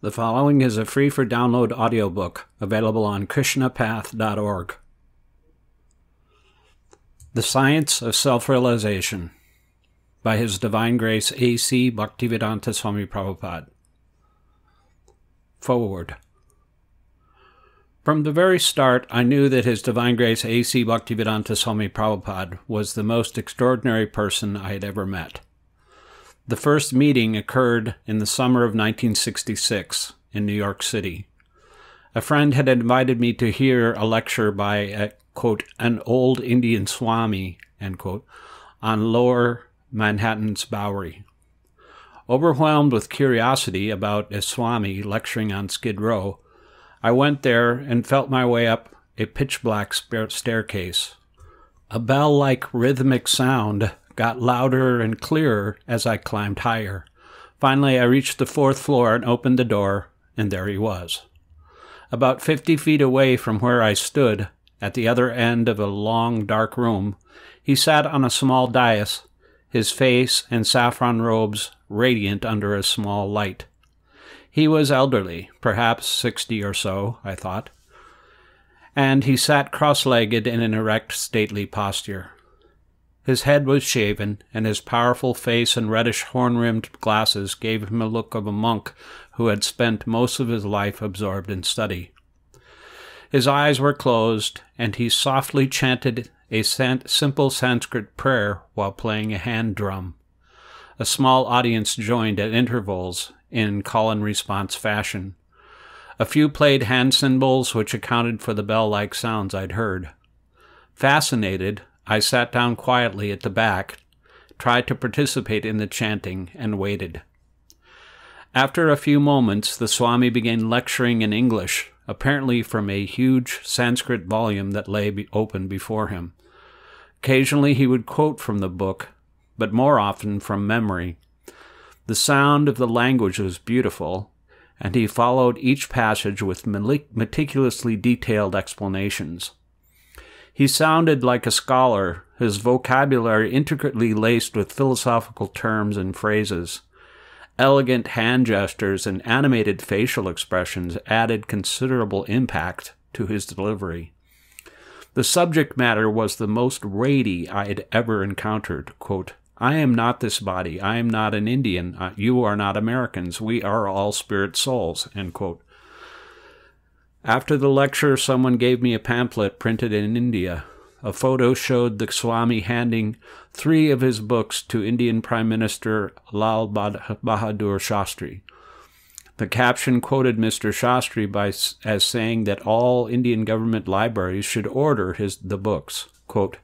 The following is a free-for-download audiobook available on krishnapath.org. The Science of Self-Realization by His Divine Grace A.C. Bhaktivedanta Swami Prabhupada. Forward. From the very start, I knew that His Divine Grace A.C. Bhaktivedanta Swami Prabhupada was the most extraordinary person I had ever met. The first meeting occurred in the summer of 1966 in New York City. A friend had invited me to hear a lecture by, quote, an old Indian Swami, end quote, on Lower Manhattan's Bowery. Overwhelmed with curiosity about a Swami lecturing on Skid Row, I went there and felt my way up a pitch-black staircase. A bell-like rhythmic sound got louder and clearer as I climbed higher. Finally, I reached the fourth floor and opened the door, and there he was. About 50 feet away from where I stood, at the other end of a long, dark room, he sat on a small dais, his face and saffron robes radiant under a small light. He was elderly, perhaps 60 or so, I thought, and he sat cross-legged in an erect, stately posture. His head was shaven, and his powerful face and reddish horn-rimmed glasses gave him a look of a monk who had spent most of his life absorbed in study. His eyes were closed, and he softly chanted a simple Sanskrit prayer while playing a hand drum. A small audience joined at intervals in call-and-response fashion. A few played hand cymbals, which accounted for the bell-like sounds I'd heard. Fascinated, I sat down quietly at the back, tried to participate in the chanting, and waited. After a few moments, the Swami began lecturing in English, apparently from a huge Sanskrit volume that lay open before him. Occasionally he would quote from the book, but more often from memory. The sound of the language was beautiful, and he followed each passage with meticulously detailed explanations. He sounded like a scholar, his vocabulary intricately laced with philosophical terms and phrases. Elegant hand gestures and animated facial expressions added considerable impact to his delivery. The subject matter was the most weighty I had ever encountered. Quote, I am not this body. I am not an Indian. You are not Americans. We are all spirit souls. End quote. After the lecture, someone gave me a pamphlet printed in India. A photo showed the Swami handing 3 of his books to Indian Prime Minister Lal Bahadur Shastri. The caption quoted Mr. Shastri as saying that all Indian government libraries should order the books. Quote,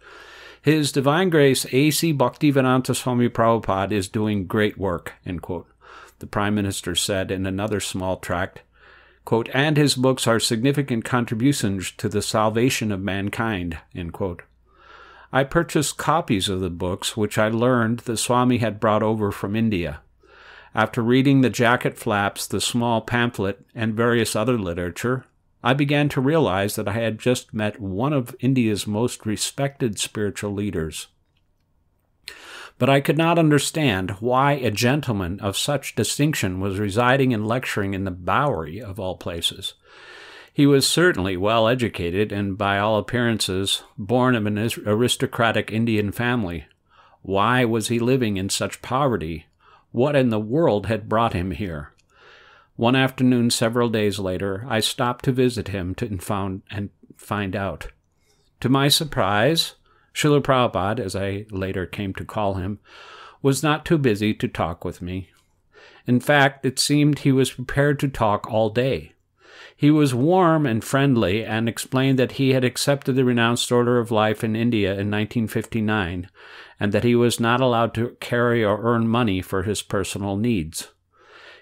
His Divine Grace A.C. Bhaktivedanta Swami Prabhupada is doing great work, end quote. The Prime Minister said in another small tract, quote, and his books are significant contributions to the salvation of mankind, end quote. I purchased copies of the books, which I learned the Swami had brought over from India. After reading the jacket flaps, the small pamphlet, and various other literature, I began to realize that I had just met one of India's most respected spiritual leaders. But I could not understand why a gentleman of such distinction was residing and lecturing in the Bowery, of all places. He was certainly well educated and, by all appearances, born of an aristocratic Indian family. Why was he living in such poverty? What in the world had brought him here? One afternoon several days later, I stopped to visit him and find out. To my surprise, Srila Prabhupada, as I later came to call him, was not too busy to talk with me. In fact, it seemed he was prepared to talk all day. He was warm and friendly and explained that he had accepted the renounced order of life in India in 1959 and that he was not allowed to carry or earn money for his personal needs.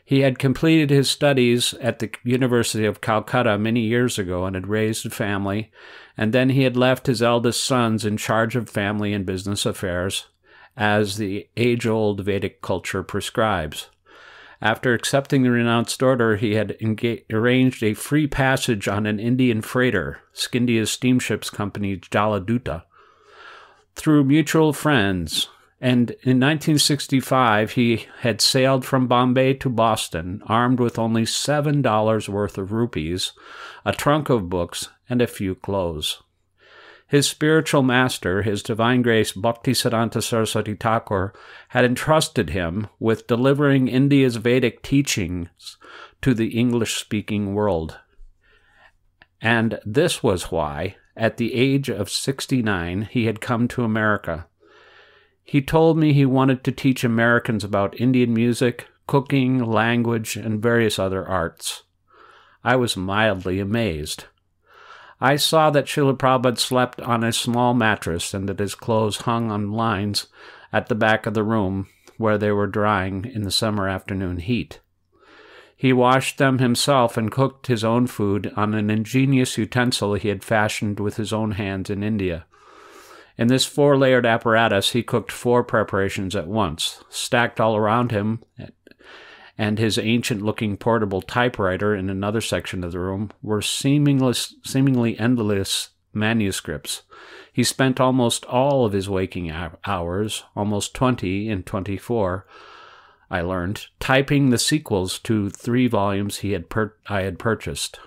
He had completed his studies at the University of Calcutta many years ago and had raised a family, and then he had left his eldest sons in charge of family and business affairs, as the age-old Vedic culture prescribes. After accepting the renounced order, he had arranged a free passage on an Indian freighter, Scindia's steamships company Jaladuta. Through mutual friends And in 1965, he had sailed from Bombay to Boston, armed with only $7 worth of rupees, a trunk of books, and a few clothes. His spiritual master, His Divine Grace Bhaktivedanta Saraswati Thakur, had entrusted him with delivering India's Vedic teachings to the English-speaking world. And this was why, at the age of 69, he had come to America. He told me he wanted to teach Americans about Indian music, cooking, language, and various other arts. I was mildly amazed. I saw that Srila Prabhupada slept on a small mattress and that his clothes hung on lines at the back of the room where they were drying in the summer afternoon heat. He washed them himself and cooked his own food on an ingenious utensil he had fashioned with his own hands in India. In this 4-layered apparatus, he cooked 4 preparations at once, stacked all around him, and his ancient-looking portable typewriter in another section of the room were seemingly endless manuscripts. He spent almost all of his waking hours, almost 20 in 24, I learned, typing the sequels to 3 volumes I had purchased.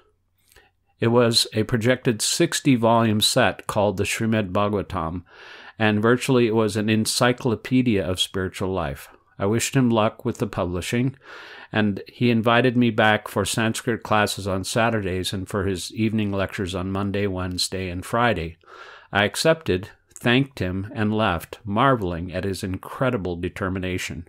It was a projected 60-volume set called the Srimad Bhagavatam, and virtually it was an encyclopedia of spiritual life. I wished him luck with the publishing, and he invited me back for Sanskrit classes on Saturdays and for his evening lectures on Monday, Wednesday, and Friday. I accepted, thanked him, and left, marveling at his incredible determination.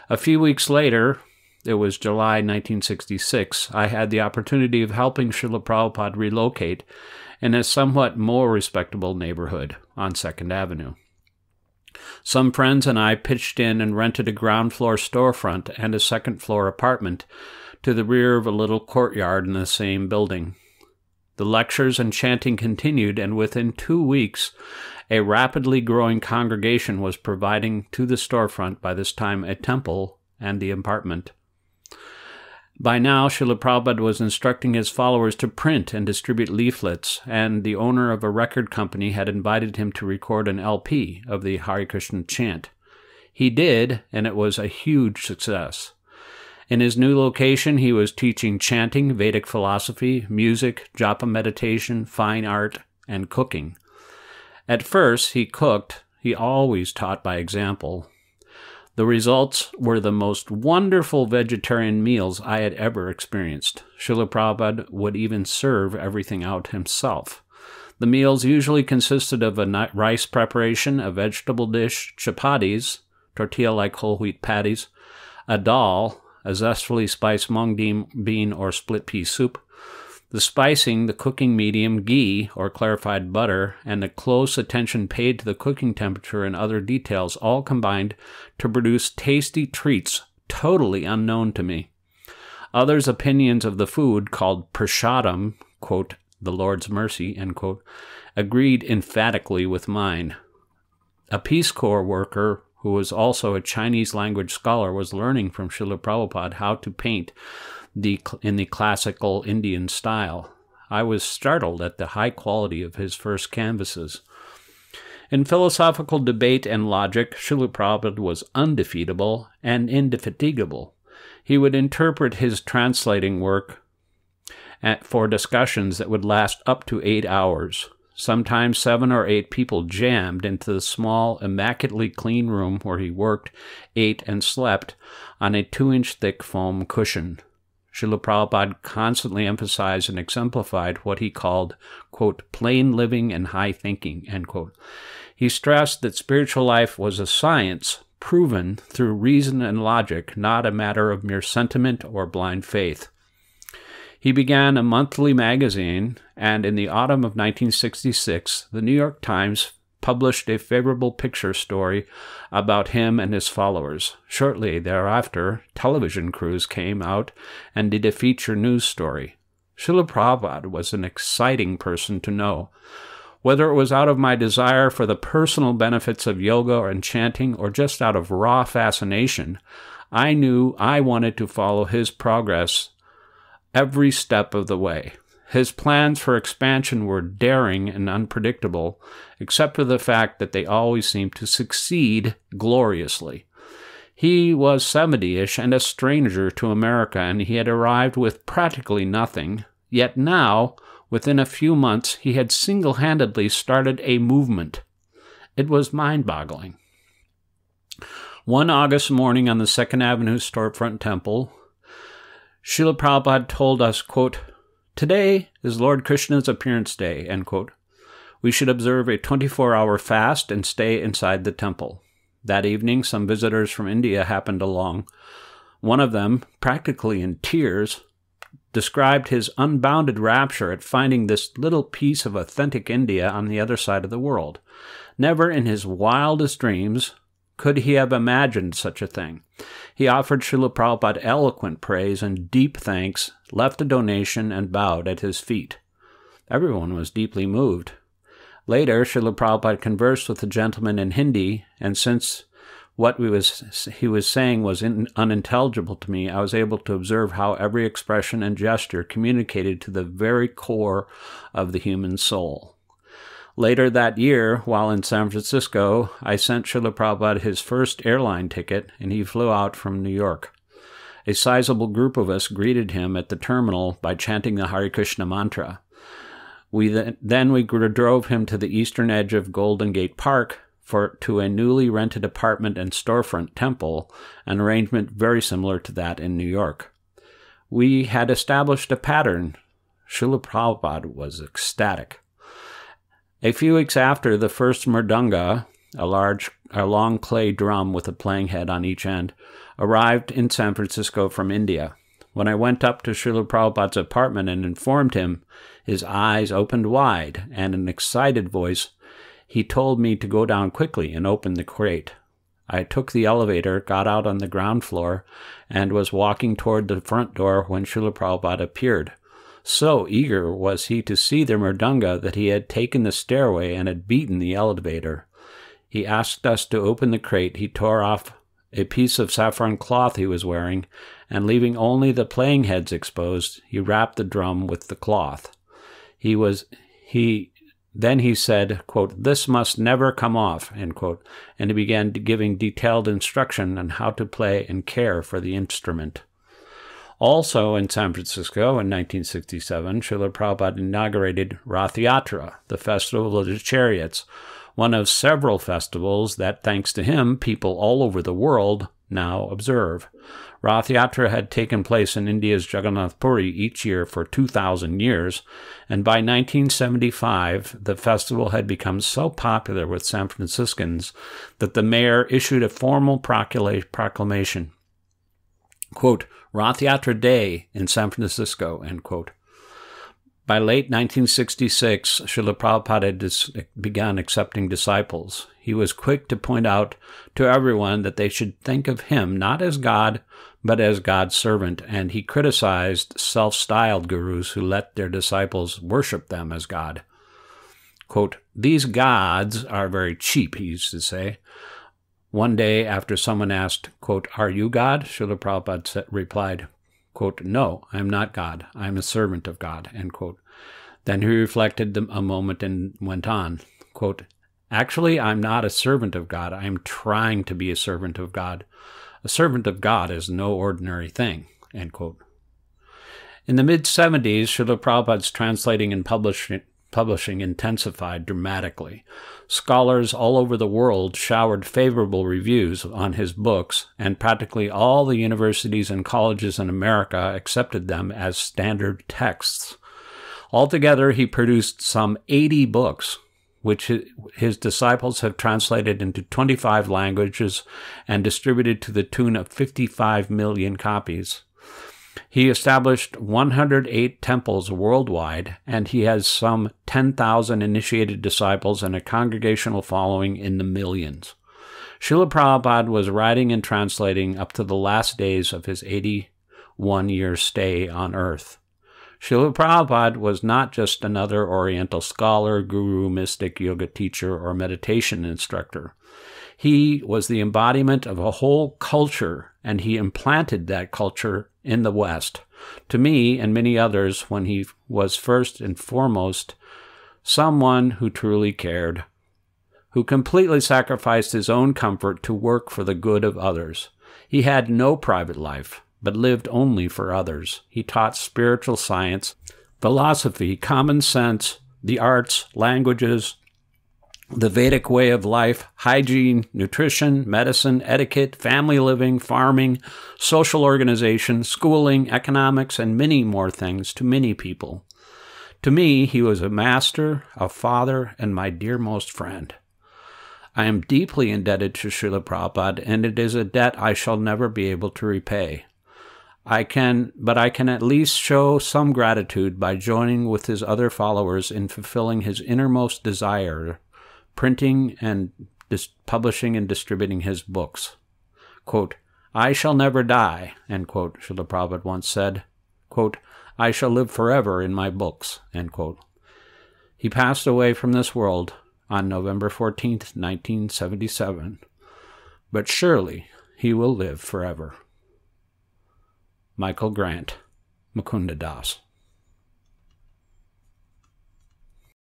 A few weeks later, it was July 1966, I had the opportunity of helping Srila Prabhupada relocate in a somewhat more respectable neighborhood on 2nd Avenue. Some friends and I pitched in and rented a ground-floor storefront and a second-floor apartment to the rear of a little courtyard in the same building. The lectures and chanting continued, and within 2 weeks, a rapidly growing congregation was providing to the storefront, by this time a temple, and the apartment. By now, Srila Prabhupada was instructing his followers to print and distribute leaflets, and the owner of a record company had invited him to record an LP of the Hare Krishna chant. He did, and it was a huge success. In his new location, he was teaching chanting, Vedic philosophy, music, japa meditation, fine art, and cooking. At first, he cooked. He always taught by example. The results were the most wonderful vegetarian meals I had ever experienced. Srila Prabhupada would even serve everything out himself. The meals usually consisted of a rice preparation, a vegetable dish, chapatis, tortilla-like whole wheat patties, a dal, a zestfully spiced mung bean or split pea soup, the spicing, the cooking medium, ghee or clarified butter, and the close attention paid to the cooking temperature and other details all combined to produce tasty treats totally unknown to me. Others' opinions of the food, called prasadam, quote, the Lord's mercy, end quote, agreed emphatically with mine. A Peace Corps worker who was also a Chinese language scholar was learning from Srila Prabhupada how to paint in the classical Indian style. I was startled at the high quality of his first canvases. In philosophical debate and logic, Srila Prabhupada was undefeatable and indefatigable. He would interpret his translating work for discussions that would last up to 8 hours. Sometimes 7 or 8 people jammed into the small, immaculately clean room where he worked, ate, and slept on a 2-inch thick foam cushion. Srila Prabhupada constantly emphasized and exemplified what he called, quote, plain living and high thinking, end quote. He stressed that spiritual life was a science proven through reason and logic, not a matter of mere sentiment or blind faith. He began a monthly magazine, and in the autumn of 1966, the New York Times published a favorable picture story about him and his followers. Shortly thereafter, television crews came out and did a feature news story. Srila Prabhupada was an exciting person to know. Whether it was out of my desire for the personal benefits of yoga and chanting, or just out of raw fascination, I knew I wanted to follow his progress every step of the way. His plans for expansion were daring and unpredictable, except for the fact that they always seemed to succeed gloriously. He was 70-ish and a stranger to America, and he had arrived with practically nothing. Yet now, within a few months, he had single-handedly started a movement. It was mind-boggling. One August morning on the 2nd Avenue storefront temple, Srila Prabhupada told us, quote, "Today is Lord Krishna's appearance day," end quote. We should observe a 24-hour fast and stay inside the temple. That evening, some visitors from India happened along. One of them, practically in tears, described his unbounded rapture at finding this little piece of authentic India on the other side of the world. Never in his wildest dreams could he have imagined such a thing. He offered Srila Prabhupada eloquent praise and deep thanks, left a donation, and bowed at his feet. Everyone was deeply moved. Later, Srila Prabhupada conversed with the gentleman in Hindi, and since what he was saying was unintelligible to me, I was able to observe how every expression and gesture communicated to the very core of the human soul. Later that year, while in San Francisco, I sent Srila Prabhupada his first airline ticket, and he flew out from New York. A sizable group of us greeted him at the terminal by chanting the Hare Krishna mantra. We drove him to the eastern edge of Golden Gate Park to a newly rented apartment and storefront temple, an arrangement very similar to that in New York. We had established a pattern. Srila Prabhupada was ecstatic. A few weeks after, the first mridanga, a long clay drum with a playing head on each end, arrived in San Francisco from India. When I went up to Srila Prabhupada's apartment and informed him, his eyes opened wide, and in an excited voice, he told me to go down quickly and open the crate. I took the elevator, got out on the ground floor, and was walking toward the front door when Srila Prabhupada appeared. So eager was he to see the mridanga that he had taken the stairway and had beaten the elevator. He asked us to open the crate. He tore off a piece of saffron cloth he was wearing, and leaving only the playing heads exposed, he wrapped the drum with the cloth. Then he said, quote, "This must never come off," end quote, and he began giving detailed instruction on how to play and care for the instrument. Also in San Francisco in 1967, Srila Prabhupada inaugurated Rath Yatra, the Festival of the Chariots, one of several festivals that, thanks to him, people all over the world now observe. Rath Yatra had taken place in India's Jagannath Puri each year for 2,000 years, and by 1975, the festival had become so popular with San Franciscans that the mayor issued a formal proclamation, quote, "Rath Yatra Day in San Francisco," end quote. By late 1966, Srila Prabhupada had begun accepting disciples. He was quick to point out to everyone that they should think of him not as God, but as God's servant, and he criticized self-styled gurus who let their disciples worship them as God. Quote, "These gods are very cheap," he used to say. One day, after someone asked, quote, "Are you God?" Srila Prabhupada replied, quote, "No, I am not God. I am a servant of God," end quote. Then he reflected a moment and went on, quote, "Actually, I'm not a servant of God. I am trying to be a servant of God. A servant of God is no ordinary thing," end quote. In the mid-70s, Srila Prabhupada's translating and publishing intensified dramatically. Scholars all over the world showered favorable reviews on his books, and practically all the universities and colleges in America accepted them as standard texts. Altogether, he produced some 80 books, which his disciples have translated into 25 languages and distributed to the tune of 55 million copies. He established 108 temples worldwide, and he has some 10,000 initiated disciples and a congregational following in the millions. Srila Prabhupada was writing and translating up to the last days of his 81-year stay on earth. Srila Prabhupada was not just another Oriental scholar, guru, mystic, yoga teacher, or meditation instructor. He was the embodiment of a whole culture, and he implanted that culture in the West. To me and many others, when he was first and foremost someone who truly cared, who completely sacrificed his own comfort to work for the good of others. He had no private life, but lived only for others. He taught spiritual science, philosophy, common sense, the arts, languages, the Vedic way of life, hygiene, nutrition, medicine, etiquette, family living, farming, social organization, schooling, economics, and many more things to many people. To me, he was a master, a father, and my dearmost friend. I am deeply indebted to Srila Prabhupada, and it is a debt I shall never be able to repay. But I can at least show some gratitude by joining with his other followers in fulfilling his innermost desire, printing and publishing and distributing his books. Quote, "I shall never die," end quote, Srila Prabhupada once said. Quote, "I shall live forever in my books," end quote. He passed away from this world on November 14th, 1977, but surely he will live forever. Michael Grant, Mukunda Das.